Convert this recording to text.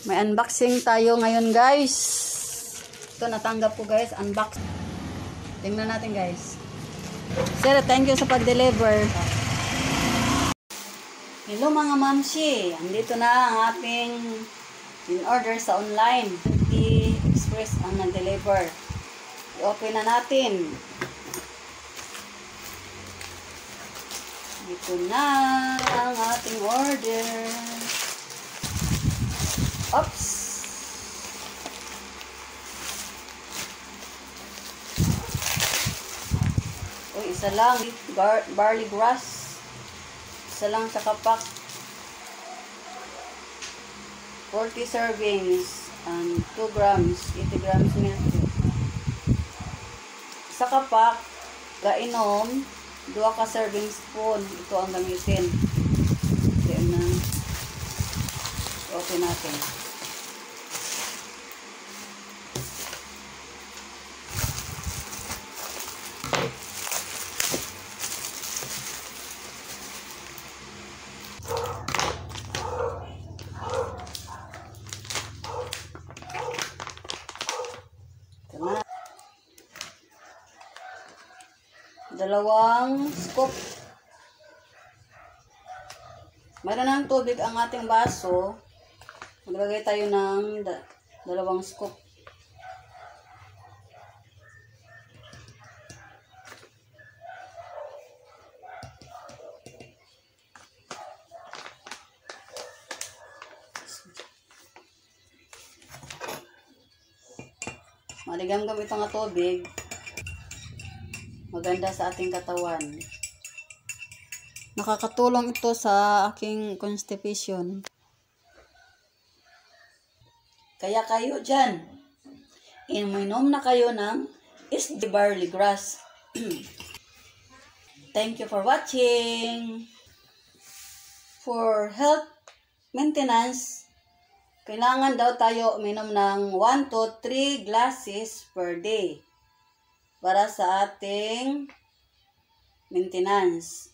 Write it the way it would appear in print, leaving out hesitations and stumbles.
May unboxing tayo ngayon, guys. Ito natanggap ko, guys. Unbox. Tingnan natin, guys. Sir, thank you sa pag-deliver. Hello mga mamsi. Andito na ang ating in-order sa online. Express ang nag-deliver. I-open na natin. Ito na ang ating order. Oops! Uy, isa lang. Barley grass. Isa lang sa kapak. 40 servings and 2 grams. 80 grams milk. Sa kapak, gainom, 2 ka serving spoon. Ito ang gamitin. Diyan na. Okay natin. Ito na. 2 scoop. Mayroon ng tubig ang ating baso. Maglagay tayo ng 2 scoop. Maligam-gam ito nga tubig. Maganda sa ating katawan. Nakakatulong ito sa aking constipation. Kaya kayo dyan, iminom na kayo ng SD barley grass. Thank you for watching. For health maintenance, kailangan daw tayo uminom ng 1 to 3 glasses per day para sa ating maintenance.